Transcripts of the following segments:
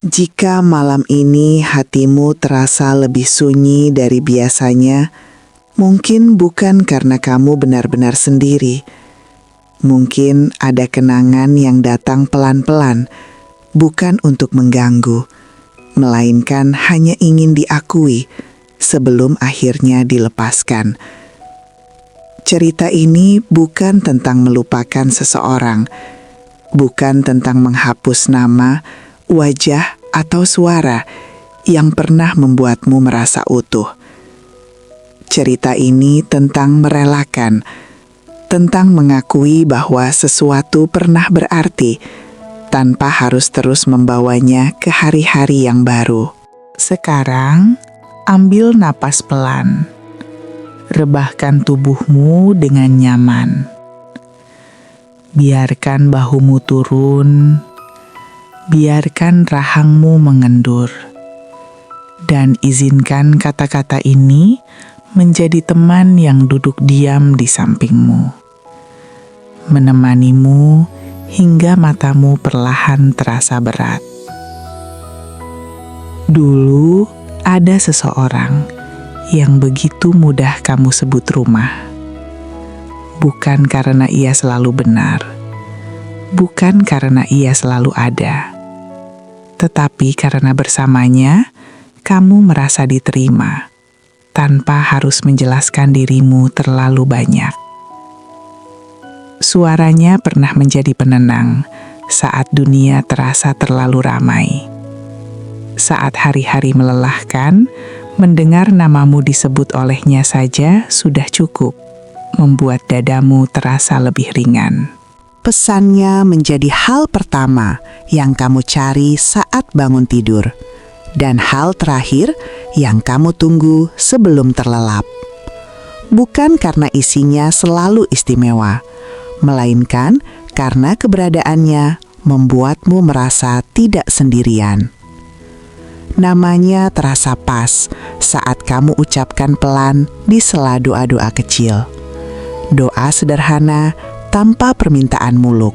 Jika malam ini hatimu terasa lebih sunyi dari biasanya, mungkin bukan karena kamu benar-benar sendiri. Mungkin ada kenangan yang datang pelan-pelan, bukan untuk mengganggu, melainkan hanya ingin diakui sebelum akhirnya dilepaskan. Cerita ini bukan tentang melupakan seseorang, bukan tentang menghapus nama, wajah, atau suara yang pernah membuatmu merasa utuh. Cerita ini tentang merelakan, tentang mengakui bahwa sesuatu pernah berarti, tanpa harus terus membawanya ke hari-hari yang baru. Sekarang, ambil napas pelan. Rebahkan tubuhmu dengan nyaman. Biarkan bahumu turun. Biarkan rahangmu mengendur. Dan izinkan kata-kata ini menjadi teman yang duduk diam di sampingmu. Menemanimu hingga matamu perlahan terasa berat. Dulu ada seseorang yang begitu mudah kamu sebut rumah. Bukan karena ia selalu benar, bukan karena ia selalu ada, tetapi karena bersamanya kamu merasa diterima, tanpa harus menjelaskan dirimu terlalu banyak. Suaranya pernah menjadi penenang saat dunia terasa terlalu ramai. Saat hari-hari melelahkan, mendengar namamu disebut olehnya saja sudah cukup membuat dadamu terasa lebih ringan. Pesannya menjadi hal pertama yang kamu cari saat bangun tidur, dan hal terakhir yang kamu tunggu sebelum terlelap. Bukan karena isinya selalu istimewa, melainkan karena keberadaannya membuatmu merasa tidak sendirian. Namanya terasa pas saat kamu ucapkan pelan di sela doa-doa kecil. Doa sederhana tanpa permintaan muluk,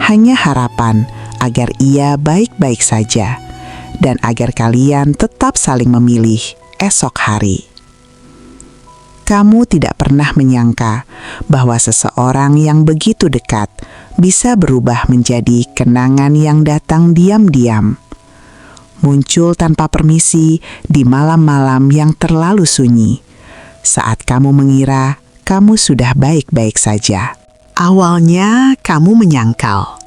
hanya harapan agar ia baik-baik saja dan agar kalian tetap saling memilih esok hari. Kamu tidak pernah menyangka bahwa seseorang yang begitu dekat bisa berubah menjadi kenangan yang datang diam-diam. Muncul tanpa permisi di malam-malam yang terlalu sunyi, saat kamu mengira kamu sudah baik-baik saja. Awalnya kamu menyangkal.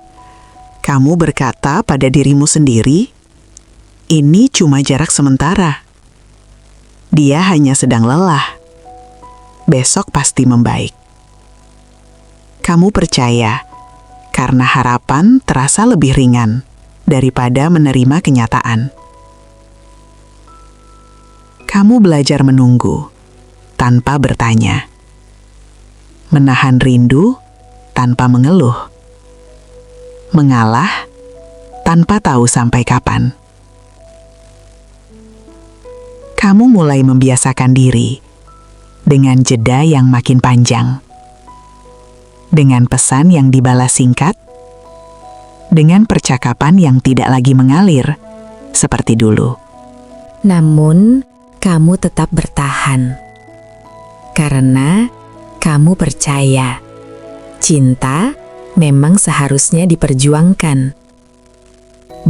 Kamu berkata pada dirimu sendiri, ini cuma jarak sementara. Dia hanya sedang lelah. Besok pasti membaik. Kamu percaya karena harapan terasa lebih ringan daripada menerima kenyataan. Kamu belajar menunggu tanpa bertanya, menahan rindu tanpa mengeluh, mengalah tanpa tahu sampai kapan. Kamu mulai membiasakan diri dengan jeda yang makin panjang, dengan pesan yang dibalas singkat, dengan percakapan yang tidak lagi mengalir seperti dulu. Namun, kamu tetap bertahan karena kamu percaya cinta memang seharusnya diperjuangkan,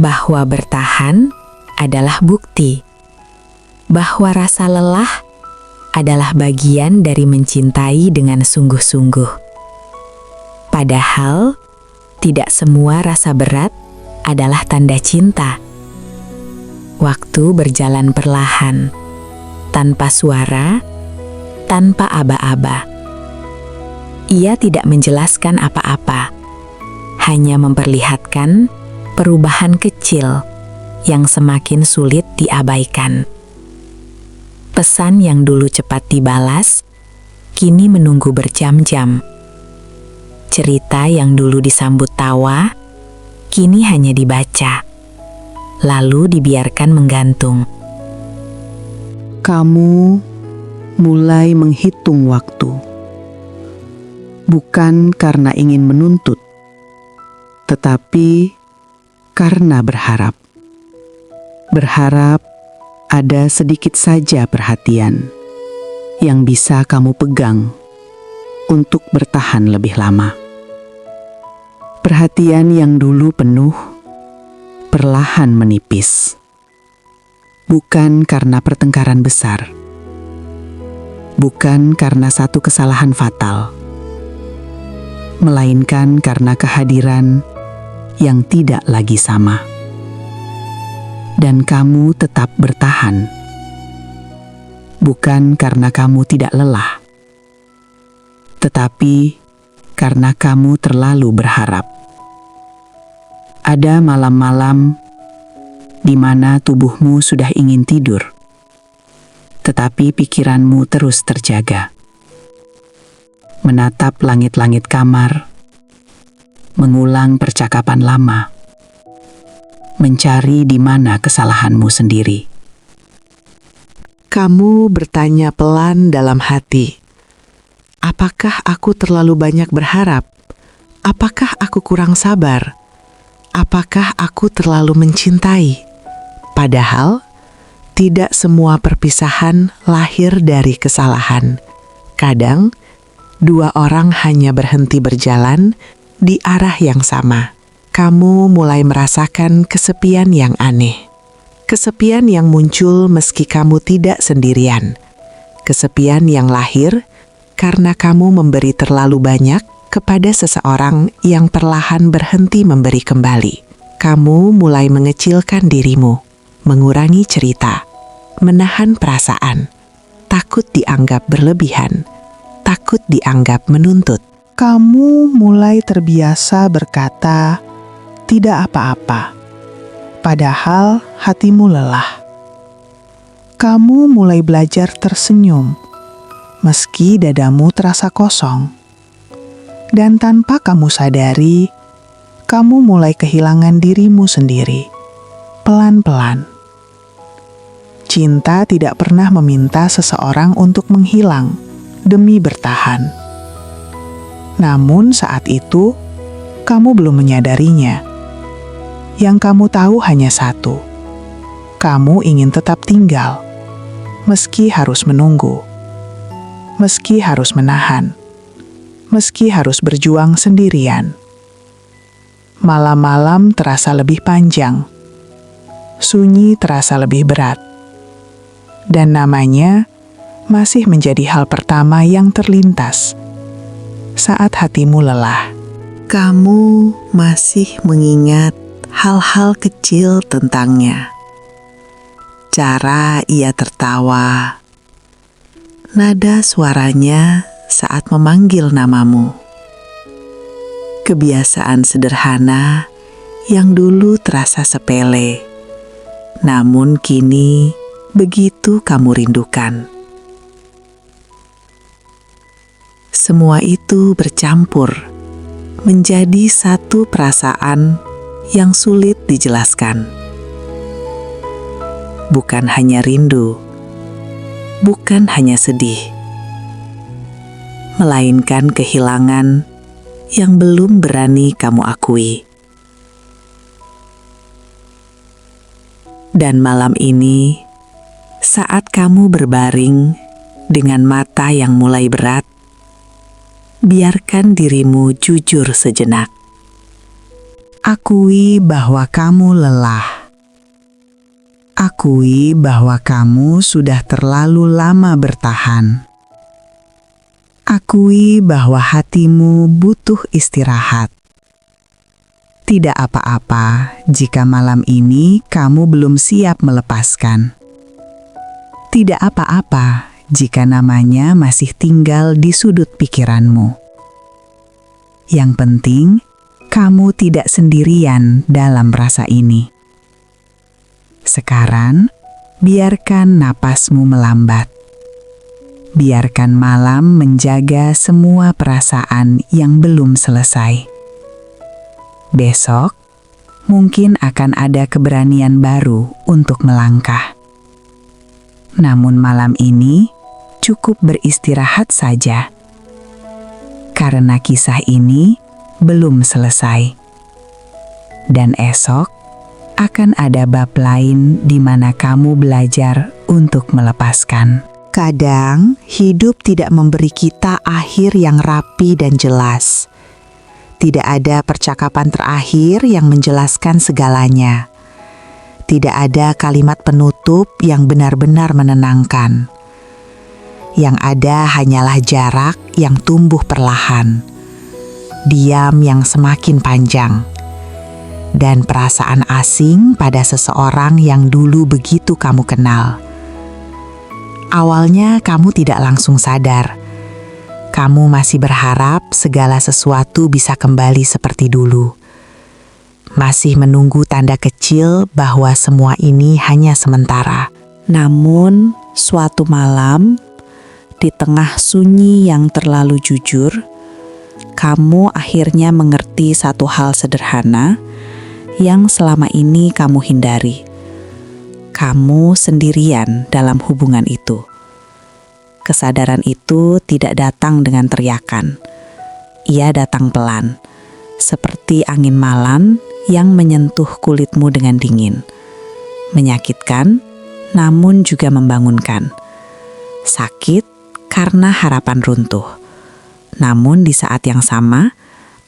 bahwa bertahan adalah bukti bahwa rasa lelah adalah bagian dari mencintai dengan sungguh-sungguh. Padahal, tidak semua rasa berat adalah tanda cinta. Waktu berjalan perlahan, tanpa suara, tanpa aba-aba. Ia tidak menjelaskan apa-apa, hanya memperlihatkan perubahan kecil yang semakin sulit diabaikan. Pesan yang dulu cepat dibalas, kini menunggu berjam-jam. Cerita yang dulu disambut tawa, kini hanya dibaca, lalu dibiarkan menggantung. Kamu mulai menghitung waktu, bukan karena ingin menuntut, tetapi karena berharap. Berharap ada sedikit saja perhatian yang bisa kamu pegang untuk bertahan lebih lama. Perhatian yang dulu penuh, perlahan menipis. Bukan karena pertengkaran besar, bukan karena satu kesalahan fatal, melainkan karena kehadiran yang tidak lagi sama. Dan kamu tetap bertahan, bukan karena kamu tidak lelah, tetapi karena kamu terlalu berharap. Ada malam-malam di mana tubuhmu sudah ingin tidur, tetapi pikiranmu terus terjaga. Menatap langit-langit kamar, mengulang percakapan lama, mencari di mana kesalahanmu sendiri. Kamu bertanya pelan dalam hati, apakah aku terlalu banyak berharap? Apakah aku kurang sabar? Apakah aku terlalu mencintai? Padahal, tidak semua perpisahan lahir dari kesalahan. Kadang, dua orang hanya berhenti berjalan di arah yang sama. Kamu mulai merasakan kesepian yang aneh. Kesepian yang muncul meski kamu tidak sendirian. Kesepian yang lahir karena kamu memberi terlalu banyak kepada seseorang yang perlahan berhenti memberi kembali. Kamu mulai mengecilkan dirimu, mengurangi cerita, menahan perasaan, takut dianggap berlebihan, takut dianggap menuntut. Kamu mulai terbiasa berkata, "Tidak apa-apa," padahal hatimu lelah. Kamu mulai belajar tersenyum, meski dadamu terasa kosong. Dan tanpa kamu sadari, kamu mulai kehilangan dirimu sendiri, pelan-pelan. Cinta tidak pernah meminta seseorang untuk menghilang demi bertahan. Namun saat itu, kamu belum menyadarinya. Yang kamu tahu hanya satu, kamu ingin tetap tinggal, meski harus menunggu, meski harus menahan, meski harus berjuang sendirian. Malam-malam terasa lebih panjang, sunyi terasa lebih berat, dan namanya masih menjadi hal pertama yang terlintas saat hatimu lelah. Kamu masih mengingat hal-hal kecil tentangnya. Cara ia tertawa, nada suaranya saat memanggil namamu. Kebiasaan sederhana yang dulu terasa sepele, namun kini begitu kamu rindukan. Semua itu bercampur menjadi satu perasaan yang sulit dijelaskan. Bukan hanya rindu, bukan hanya sedih, melainkan kehilangan yang belum berani kamu akui. Dan malam ini, saat kamu berbaring dengan mata yang mulai berat, biarkan dirimu jujur sejenak. Akui bahwa kamu lelah. Akui bahwa kamu sudah terlalu lama bertahan. Akui bahwa hatimu butuh istirahat. Tidak apa-apa jika malam ini kamu belum siap melepaskan. Tidak apa-apa jika namanya masih tinggal di sudut pikiranmu. Yang penting, kamu tidak sendirian dalam rasa ini. Sekarang, biarkan napasmu melambat. Biarkan malam menjaga semua perasaan yang belum selesai. Besok, mungkin akan ada keberanian baru untuk melangkah. Namun malam ini, cukup beristirahat saja. Karena kisah ini belum selesai. Dan esok, akan ada bab lain di mana kamu belajar untuk melepaskan. Kadang hidup tidak memberi kita akhir yang rapi dan jelas. Tidak ada percakapan terakhir yang menjelaskan segalanya. Tidak ada kalimat penutup yang benar-benar menenangkan. Yang ada hanyalah jarak yang tumbuh perlahan, diam yang semakin panjang, dan perasaan asing pada seseorang yang dulu begitu kamu kenal. Awalnya kamu tidak langsung sadar. Kamu masih berharap segala sesuatu bisa kembali seperti dulu. Masih menunggu tanda kecil bahwa semua ini hanya sementara. Namun, suatu malam, di tengah sunyi yang terlalu jujur, kamu akhirnya mengerti satu hal sederhana yang selama ini kamu hindari. Kamu sendirian dalam hubungan itu. Kesadaran itu tidak datang dengan teriakan. Ia datang pelan, seperti angin malam yang menyentuh kulitmu dengan dingin. Menyakitkan, namun juga membangunkan. Sakit karena harapan runtuh. Namun di saat yang sama,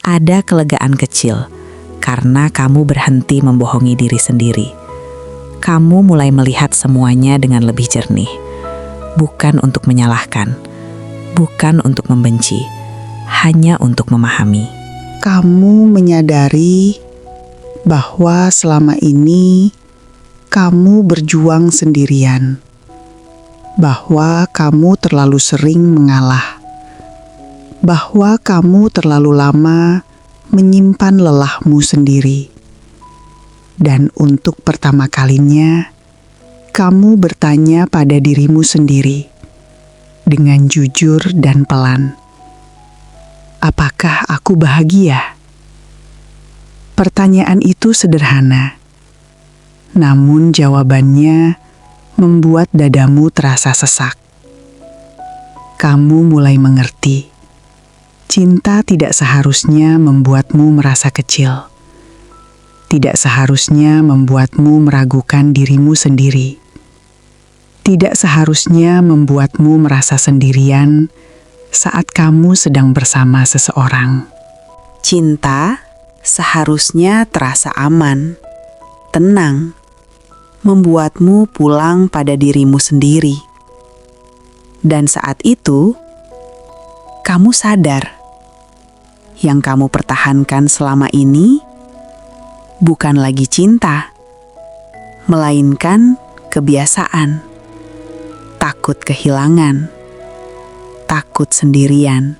ada kelegaan kecil karena kamu berhenti membohongi diri sendiri. Kamu mulai melihat semuanya dengan lebih jernih. Bukan untuk menyalahkan, bukan untuk membenci, hanya untuk memahami. Kamu menyadari bahwa selama ini kamu berjuang sendirian, bahwa kamu terlalu sering mengalah, bahwa kamu terlalu lama menyimpan lelahmu sendiri. Dan untuk pertama kalinya, kamu bertanya pada dirimu sendiri dengan jujur dan pelan, apakah aku bahagia? Pertanyaan itu sederhana, namun jawabannya membuat dadamu terasa sesak. Kamu mulai mengerti, cinta tidak seharusnya membuatmu merasa kecil. Tidak seharusnya membuatmu meragukan dirimu sendiri. Tidak seharusnya membuatmu merasa sendirian saat kamu sedang bersama seseorang. Cinta seharusnya terasa aman, tenang, membuatmu pulang pada dirimu sendiri. Dan saat itu, kamu sadar yang kamu pertahankan selama ini bukan lagi cinta, melainkan kebiasaan, takut kehilangan, takut sendirian.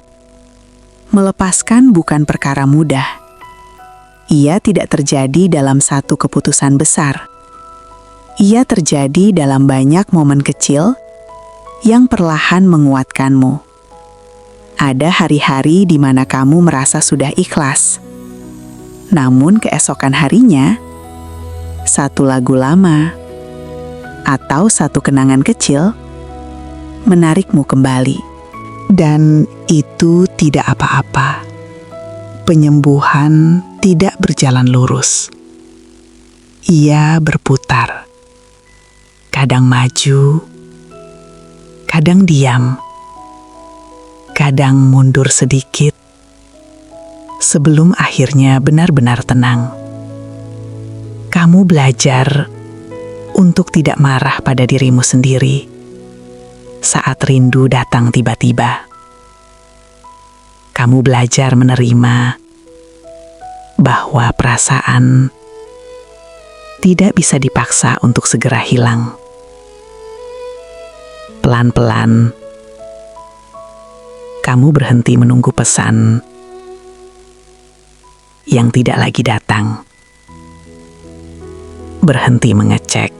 Melepaskan bukan perkara mudah. Ia tidak terjadi dalam satu keputusan besar. Ia terjadi dalam banyak momen kecil yang perlahan menguatkanmu. Ada hari-hari di mana kamu merasa sudah ikhlas. Namun keesokan harinya, satu lagu lama atau satu kenangan kecil menarikmu kembali. Dan itu tidak apa-apa. Penyembuhan tidak berjalan lurus. Ia berputar. Kadang maju, kadang diam, kadang mundur sedikit, sebelum akhirnya benar-benar tenang. Kamu belajar untuk tidak marah pada dirimu sendiri saat rindu datang tiba-tiba. Kamu belajar menerima bahwa perasaan tidak bisa dipaksa untuk segera hilang. Pelan-pelan, kamu berhenti menunggu pesan yang tidak lagi datang. Berhenti mengecek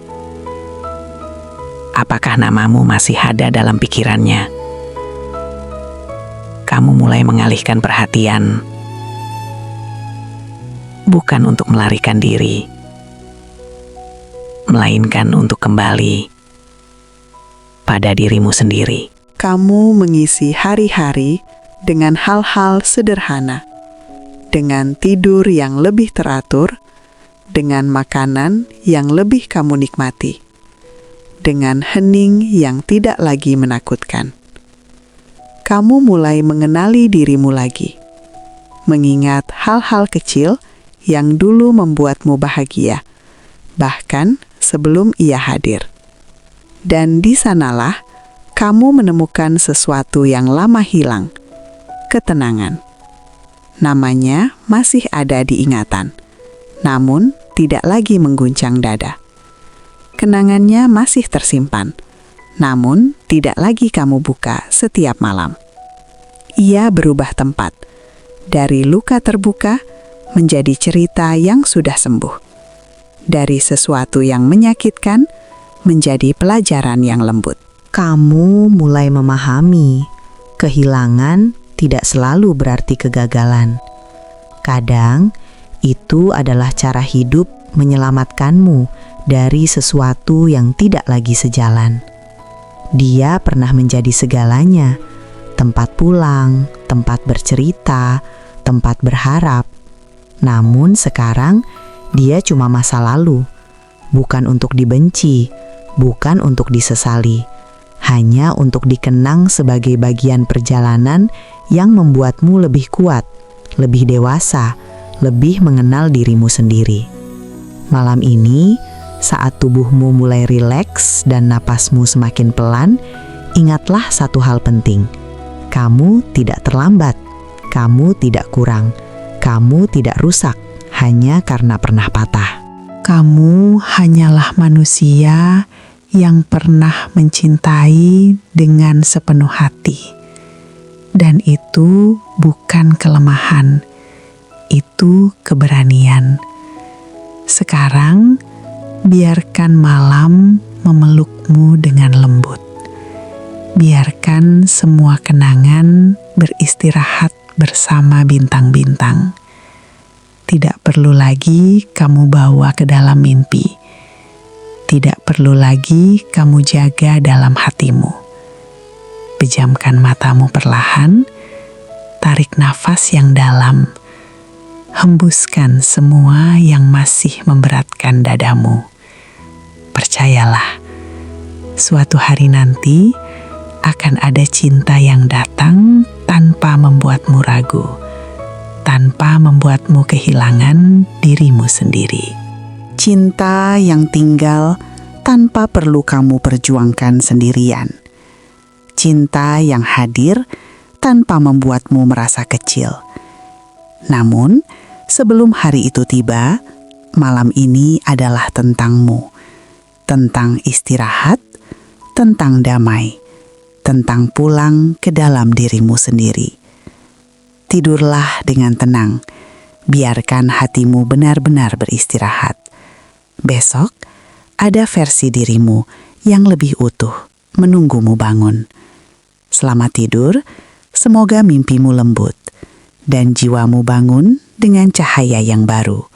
apakah namamu masih ada dalam pikirannya. Kamu mulai mengalihkan perhatian, bukan untuk melarikan diri, melainkan untuk kembali pada dirimu sendiri. Kamu mengisi hari-hari dengan hal-hal sederhana, dengan tidur yang lebih teratur, dengan makanan yang lebih kamu nikmati, dengan hening yang tidak lagi menakutkan. Kamu mulai mengenali dirimu lagi, mengingat hal-hal kecil yang dulu membuatmu bahagia, bahkan sebelum ia hadir. Dan di sanalah kamu menemukan sesuatu yang lama hilang, ketenangan. Namanya masih ada di ingatan, namun tidak lagi mengguncang dada. Kenangannya masih tersimpan, namun tidak lagi kamu buka setiap malam. Ia berubah tempat, dari luka terbuka menjadi cerita yang sudah sembuh. Dari sesuatu yang menyakitkan menjadi pelajaran yang lembut. Kamu mulai memahami kehilangan tidak selalu berarti kegagalan. Kadang itu adalah cara hidup menyelamatkanmu dari sesuatu yang tidak lagi sejalan. Dia pernah menjadi segalanya, tempat pulang, tempat bercerita, tempat berharap. Namun sekarang dia cuma masa lalu, bukan untuk dibenci, bukan untuk disesali, hanya untuk dikenang sebagai bagian perjalanan yang membuatmu lebih kuat, lebih dewasa, lebih mengenal dirimu sendiri. Malam ini, saat tubuhmu mulai rileks dan napasmu semakin pelan, ingatlah satu hal penting. Kamu tidak terlambat, kamu tidak kurang, kamu tidak rusak hanya karena pernah patah. Kamu hanyalah manusia yang pernah mencintai dengan sepenuh hati. Dan itu bukan kelemahan, itu keberanian. Sekarang, biarkan malam memelukmu dengan lembut. Biarkan semua kenangan beristirahat bersama bintang-bintang. Tidak perlu lagi kamu bawa ke dalam mimpi. Tidak perlu lagi kamu jaga dalam hatimu. Pejamkan matamu perlahan, tarik nafas yang dalam. Hembuskan semua yang masih memberatkan dadamu. Percayalah, suatu hari nanti akan ada cinta yang datang tanpa membuatmu ragu, tanpa membuatmu kehilangan dirimu sendiri. Cinta yang tinggal tanpa perlu kamu perjuangkan sendirian. Cinta yang hadir tanpa membuatmu merasa kecil. Namun, sebelum hari itu tiba, malam ini adalah tentangmu. Tentang istirahat, tentang damai, tentang pulang ke dalam dirimu sendiri. Tidurlah dengan tenang, biarkan hatimu benar-benar beristirahat. Besok, ada versi dirimu yang lebih utuh menunggumu bangun. Selamat tidur, semoga mimpimu lembut dan jiwamu bangun dengan cahaya yang baru.